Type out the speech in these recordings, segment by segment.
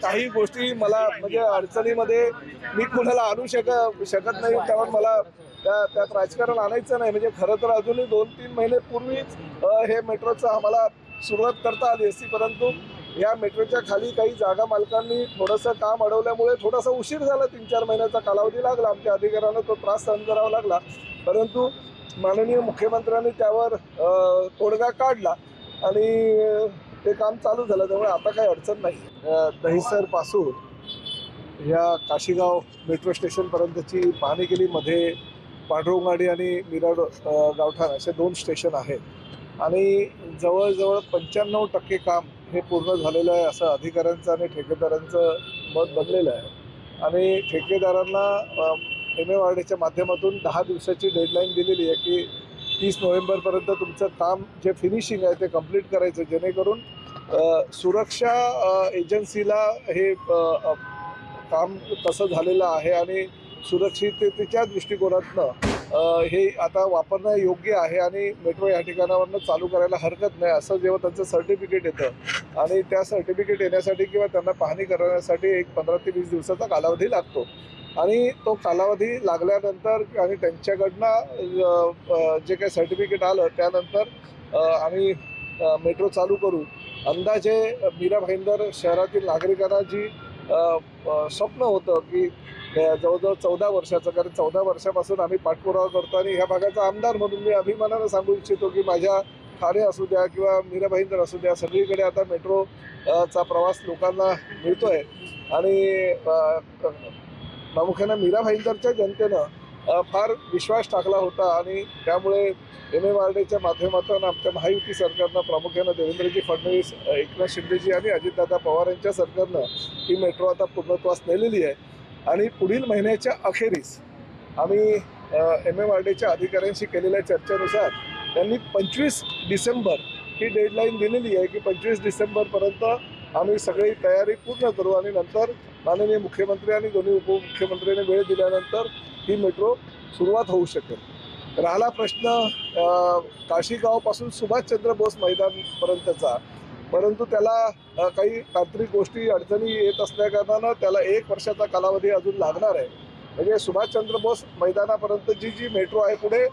काही गोष्टी मला म्हणजे अडचणीमध्ये मी कुणाला आणू शकत नाही, कारण मला त्यात राजकारण आणायचं नाही. म्हणजे खरं तर अजूनही 2-3 महिने पूर्वीच हे मेट्रोचं आम्हाला सुरुवात करता आली असती, परंतु या मेट्रोच्या खाली काही जागा मालकांनी थोडंसं काम अडवल्यामुळे थोडासा उशीर झाला. 3-4 महिन्याचा कालावधी लागला. आमच्या अधिकाऱ्यांना तो त्रास सहन करावा लागला, परंतु माननीय मुख्यमंत्र्यांनी त्यावर तोडगा काढला आणि ते काम चालू झालं. त्यामुळे आता काही अडचण नाही. दहिसरपासून ह्या काशीगाव मेट्रो स्टेशनपर्यंतची पाहणी केली. मध्ये पांडुरंगवाडी आणि मिराड गावठाण असे 2 स्टेशन आहेत आणि जवळजवळ 95% काम हे पूर्ण झालेलं आहे असं अधिकाऱ्यांचं आणि ठेकेदारांचं मत बनलेलं आहे. आणि ठेकेदारांना MMRDAच्या माध्यमातून 10 दिवसाची डेडलाईन दिलेली आहे की 30 नोव्हेंबरपर्यंत तुमचं काम जे फिनिशिंग आहे ते कंप्लीट करायचं, जेणेकरून सुरक्षा एजन्सीला हे काम तसं झालेलं आहे आणि सुरक्षिततेच्या दृष्टिकोनातनं हे आता वापरणं योग्य आहे आणि मेट्रो या ठिकाणावरनं चालू करायला हरकत नाही असं जेव्हा त्यांचं सर्टिफिकेट येतं आणि त्या सर्टिफिकेट येण्यासाठी किंवा त्यांना पाहणी करण्यासाठी एक 15 ते 20 दिवसाचा कालावधी लागतो आणि तो कालावधी लागल्यानंतर आणि त्यांच्याकडनं जे काही सर्टिफिकेट आलं त्यानंतर आम्ही मेट्रो चालू करू. अंदाजे मीरा भाईंदर शहरातील नागरिकांना जी स्वप्न होतं की जवळजवळ 14 वर्षाचं, कारण 14 वर्षापासून आम्ही पाठपुरावा करतो आणि ह्या भागाचा आमदार म्हणून मी अभिमानानं सांगू इच्छितो की माझ्या ठाणे असू द्या किंवा मीरा भाईंदर असू द्या, सगळीकडे आता मेट्रोचा प्रवास लोकांना मिळतो आहे आणि प्रामुख्यानं मीरा भाईंदरच्या जनतेनं फार विश्वास टाकला होता आणि त्यामुळे MMRDAच्या माध्यमातून आमच्या महायुती सरकारनं, प्रामुख्यानं देवेंद्रजी फडणवीस, एकनाथ शिंदेजी आणि अजितदादा पवार यांच्या सरकारनं ही मेट्रो आता पूर्णत्वास नेलेली आहे. आणि पुढील महिन्याच्या अखेरीस आम्ही MMRDAच्या अधिकाऱ्यांशी केलेल्या चर्चेनुसार त्यांनी 25 डिसेंबर ही डेडलाईन दिलेली आहे की 25 डिसेंबरपर्यंत आम्ही सगळी तयारी पूर्ण करू आणि नंतर माननीय मुख्यमंत्री आणि दोन्ही उपमुख्यमंत्र्यांनी वेळ दिल्यानंतर ही मेट्रो सुरुवात होऊ शकेल. राहिला प्रश्न काशीगावपासून सुभाषचंद्र बोस मैदानपर्यंतचा, परंतु त्याला काही तांत्रिक गोष्टी अडचणी येत असल्याकारणानं त्याला 1 वर्षाचा कालावधी अजून लागणार आहे. म्हणजे सुभाषचंद्र बोस मैदानापर्यंत जी मेट्रो आहे पुढे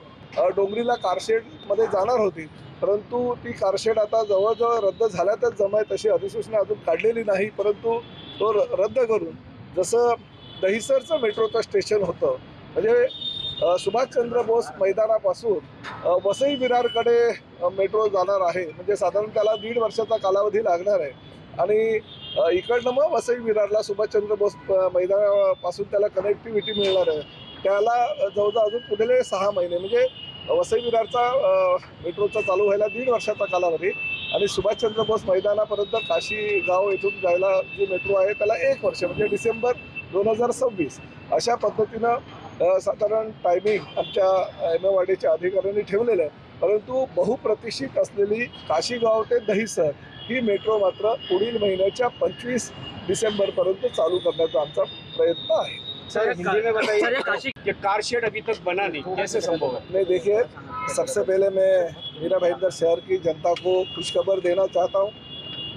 डोंगरीला कारशेडमध्ये जाणार होती, परंतु ती कारशेड आता जवळजवळ रद्द झाल्यातच जमाय, तशी अधिसूचना अजून काढलेली नाही, परंतु तो रद्द करून जसं दहिसरचं मेट्रोचं स्टेशन होतं म्हणजे सुभाषचंद्र बोस मैदानापासून वसई विरारकडे मेट्रो जाणार आहे, म्हणजे साधारण त्याला 1.5 वर्षाचा कालावधी लागणार आहे आणि इकडनं मग वसई विरारला सुभाषचंद्र बोस मैदानापासून त्याला कनेक्टिव्हिटी मिळणार आहे. त्याला जवळजवळ अजून पुढले 6 महिने म्हणजे वसई विरारचा मेट्रोचा चालू व्हायला 1.5 वर्षाचा कालावधी आणि सुभाषचंद्र बोस मैदानापर्यंत काशीगाव येथून जायला जी मेट्रो आहे त्याला 1 वर्ष म्हणजे डिसेंबर 2026 अशा पद्धतीनं साधारण टायमिंग आमच्या MMRDAच्या अधिकाऱ्यांनी ठेवलेलं आहे. परंतु बहुप्रतीक्षित असलेली काशीगाव ते दहिसर ही मेट्रो मात्र पुढील महिन्याच्या 25 डिसेंबरपर्यंत चालू करण्याचा आमचा प्रयत्न आहे. सर, हिंदी में बताइए कि कार शेड अभी तक बना नहीं, कैसे संभव है? नहीं, देखिए, सबसे पहले मैं मीरा भाईंदर शहर की जनता को खुशखबर देना चाहता हूँ.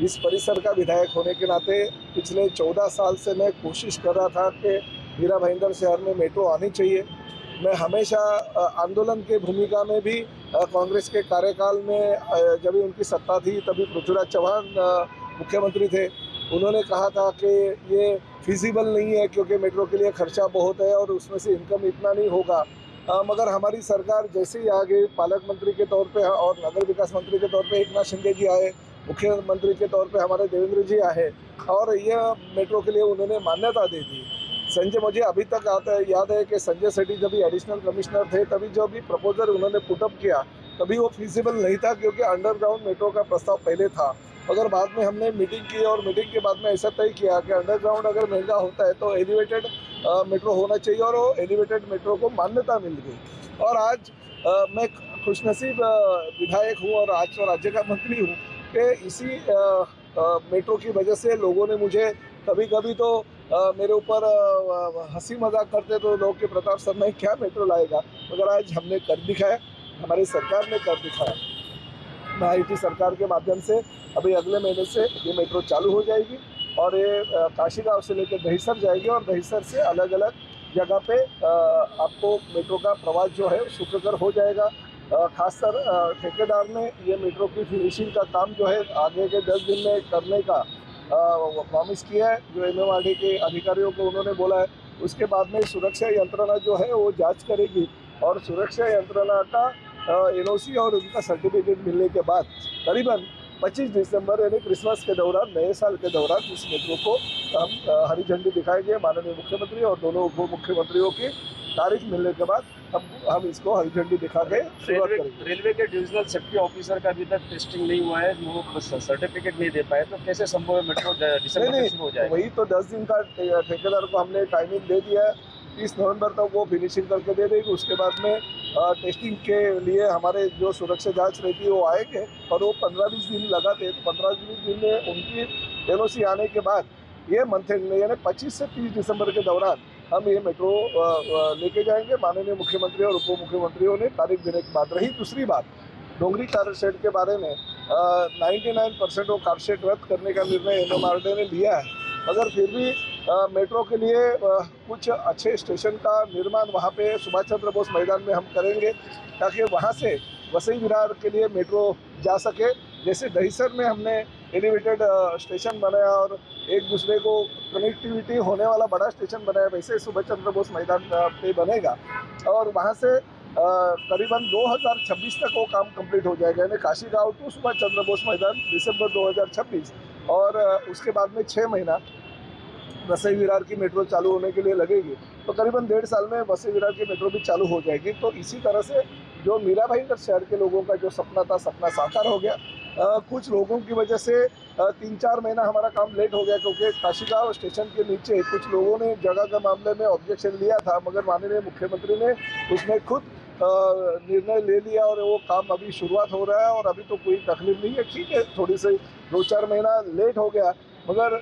इस परिसर का विधायक होने के नाते पिछले 14 साल से मैं कोशिश कर रहा था कि मीरा भाईंदर शहर में मेट्रो आनी चाहिए. मैं हमेशा आंदोलन की भूमिका में भी कांग्रेस के कार्यकाल में जब भी उनकी सत्ता थी तभी पृथ्वीराज चौहान मुख्यमंत्री थे, उन्होंने कहा था कि ये फिजिबल नहीं है क्योंकि मेट्रो के लिए खर्चा बहुत है और उसमें से इनकम इतना नहीं होगा. मगर हमारी सरकार जैसे ही आगे पालक मंत्री के तौर पे और नगर विकास मंत्री के तौर पे एकनाथ शिंदे जी आए, मुख्यमंत्री के तौर पे हमारे देवेंद्र जी आए और यह मेट्रो के लिए उन्होंने मान्यता दे दी. संजय, मुझे अभी तक याद है कि संजय सेठी जब भी एडिशनल कमिश्नर थे तभी जो भी प्रपोजल उन्होंने पुटअप किया तभी वो फिजिबल नहीं था क्योंकि अंडरग्राउंड मेट्रो का प्रस्ताव पहले था. मगर बाद में हमने मीटिंग की और मीटिंग के बाद में ऐसा तय किया कि अंडरग्राउंड अगर महंगा होता है तो एलिवेटेड मेट्रो होना चाहिए और वो एलिवेटेड मेट्रो को मान्यता मिल गई. और आज मैं खुशनसीब विधायक हूँ और आज तो राज्य का मंत्री हूँ कि इसी मेट्रो की वजह से लोगों ने मुझे कभी कभी तो मेरे ऊपर हंसी मजाक करते तो लोग के प्रताप सर में क्या मेट्रो लाएगा, मगर आज हमने कर दिखाया, हमारी सरकार ने कर दिखाया. महायुति सरकार के माध्यम से अभी अगले महीने से ये मेट्रो चालू हो जाएगी और ये काशी गांव से लेकर दहीसर जाएगी और दहीसर से अलग अलग जगह पे आपको मेट्रो का प्रवास जो है सुखकर हो जाएगा। खासकर ठेकेदार ने ये मेट्रो की फिनिशिंग का काम जो है आगे के 10 दिन में करने का प्रॉमिस किया है, जो MMRDA के अधिकारियों को उन्होंने बोला है। उसके बाद में सुरक्षा यंत्रणा जो है वो जांच करेगी और सुरक्षा यंत्रणा का NOC और उनका सर्टिफिकेट मिलने के बाद करीबन 25 दिसंबर यानी क्रिसमस के दौरान, नए साल के दौरान इस मेट्रो को हम हरी झंडी दिखाएंगे। माननीय मुख्यमंत्री और दोनों उप मुख्यमंत्रियों की तारीख मिलने के बाद हम इसको हरी झंडी दिखा के शुरुआत करेंगे। रेलवे के डिविजनल सेफ्टी ऑफिसर का अभी तक टेस्टिंग नहीं हुआ है, वो सर्टिफिकेट नहीं दे पाए, तो कैसे संभव है मेट्रो दिसंबर में शुरू हो जाए? वही तो 10 दिन का ठेकेदार को हमने टाइमिंग दे दिया है। 30 नवंबर तक वो फिनिशिंग करके दे देगी। उसके बाद में टेस्टिंग के लिए हमारे जो सुरक्षा जांच रहती है वो आएंगे और वो 15-20 दिन लगाते हैं। तो 15-20 दिन में उनकी NOC आने के बाद ये मंथ एंड में यानी 25 से 30 दिसंबर के दौरान हम ये मेट्रो लेके जाएंगे। माननीय मुख्यमंत्री और उप मुख्यमंत्रियों ने तारीख देने के बाद। रही दूसरी बात, डोंगरी कार शेड के बारे में 99% वो कार शेड रद्द करने का निर्णय MMRDA ने लिया है, मगर फिर भी मेट्रो के लिए कुछ अच्छे स्टेशन का निर्माण वहाँ पे सुभाष चंद्र बोस मैदान में हम करेंगे ताकि वहाँ से वसई विरार के लिए मेट्रो जा सके। जैसे दहीसर में हमने एलिवेटेड स्टेशन बनाया और एक दूसरे को कनेक्टिविटी होने वाला बड़ा स्टेशन बनाया, वैसे सुभाष चंद्र बोस मैदान पे बनेगा और वहाँ से करीबन 2026 तक वो काम कंप्लीट हो जाएगा। यानी काशी गांव टू सुभाष चंद्र बोस मैदान दिसंबर 2026 और उसके बाद में 6 महीना वसई विरार की मेट्रो चालू होने के लिए लगेगी। तो करीबन 1.5 साल में वसई विरार की मेट्रो भी चालू हो जाएगी। तो इसी तरह से जो मीरा भाईंदर शहर के लोगों का जो सपना था, सपना साकार हो गया। कुछ लोगों की वजह से 3-4 महीना हमारा काम लेट हो गया क्योंकि काशीगांव स्टेशन के नीचे कुछ लोगों ने जगह के मामले में ऑब्जेक्शन लिया था, मगर माननीय मुख्यमंत्री ने उसमें खुद निर्णय ले लिया और वो काम अभी शुरुआत हो रहा है और अभी तो कोई तकलीफ नहीं है। ठीक है, थोड़ी सी 2-4 महीना लेट हो गया, मगर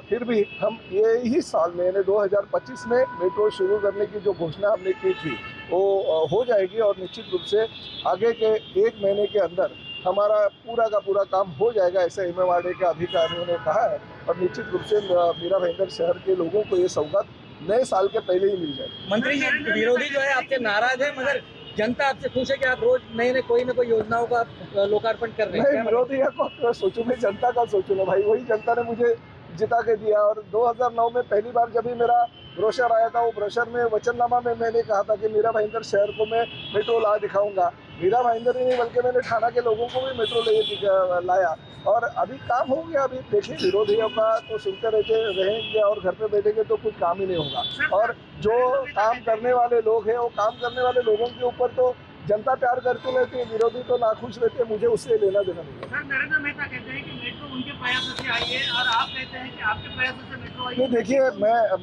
फिर भी हम यही साल में यानी 2025 में मेट्रो शुरू करने की जो घोषणा हमने की थी वो हो जाएगी और निश्चित रूप से आगे के 1 महीने के अंदर हमारा पूरा का पूरा काम हो जाएगा, ऐसे MMRDA के अधिकारियों ने कहा है। और निश्चित रूप से मीरा भाईंदर शहर के लोगों को ये सौगात नए साल के पहले ही मिल जाएगी। मंत्री जी, विरोधी जो है आपसे नाराज है, मगर जनता आपसे खुश है कि आप रोज नए नए कोई ना कोई योजनाओं का लोकार्पण कर रहे हैं। विरोधी को सोचूं, मैं जनता का सोचूं ना भाई, वही जनता ने मुझे जिता के दिया। और 2009 में पहली बार जब भी मेरा ब्रोशर आया था, वो ब्रोशर में वचननामा में मैंने कहा था कि मीरा भाईंदर शहर को मैं मेट्रो ला दिखाऊंगा। मीरा भाईंदर ही नहीं बल्कि मैंने ठाणा के लोगों को भी मेट्रो लाया और अभी काम हो गया। अभी देखिए, विरोधियों का तो सुनते रहेंगे और घर पे बैठेंगे तो कुछ काम ही नहीं होगा। और जो काम करने वाले लोग हैं, वो काम करने वाले लोगों के ऊपर तो जनता प्यार करती रहती है, विरोधी तो नाखुश रहते हैं। मुझे उससे लेना देना नहीं है। सर, नरेंद्र मेहता कहते हैं कि मेट्रो उनके प्रयासों से आई है और आप कहते हैं कि आपके प्रयासों से मेट्रो आई है। देखिए,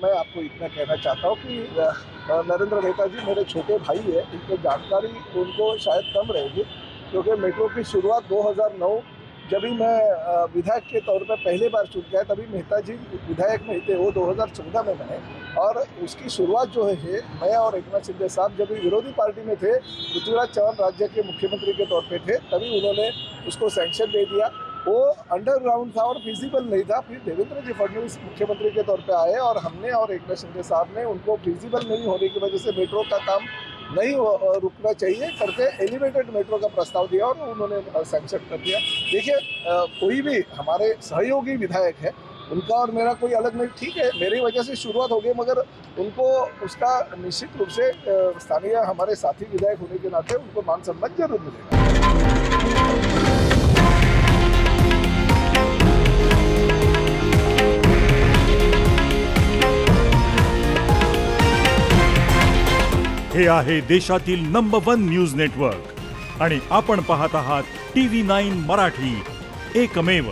मैं आपको इतना कहना चाहता हूँ कि नरेंद्र मेहता जी मेरे छोटे भाई है, इनकी जानकारी उनको शायद कम रहेगी क्योंकि मेट्रो की शुरुआत 2009 जब भी मैं विधायक के तौर पर पहली बार चुन गया, तभी मेहता जी विधायक नहीं थे, वो 2014 में बने। और उसकी शुरुआत जो है मैं और एकनाथ शिंदे साहब जब भी विरोधी पार्टी में थे, पृथ्वीराज चौहान राज्य के मुख्यमंत्री के तौर पे थे, तभी उन्होंने उसको सैंक्शन दे दिया। वो अंडरग्राउंड था और फिजिबल नहीं था। फिर देवेंद्र जी फडणवीस मुख्यमंत्री के तौर पे आए और हमने और एकनाथ शिंदे साहब ने उनको फिजिबल नहीं होने की वजह से मेट्रो का काम नहीं रुकना चाहिए करके एलिवेटेड मेट्रो का प्रस्ताव दिया और उन्होंने सैंक्शन कर दिया। देखिए, कोई भी हमारे सहयोगी विधायक है, उनका और मेरा कोई अलग नहीं। ठीक है, मेरी वजह से शुरुआत हो गई, मगर उनको उसका निश्चित रूप से स्थानीय हमारे साथी विधायक होने के नाते उनको मान सम्मान जरूर मिलेगा। हे आहे देशातील नंबर 1 न्यूज नेटवर्क आणि आपण पाहत आहात TV9 मराठी, एकमेव।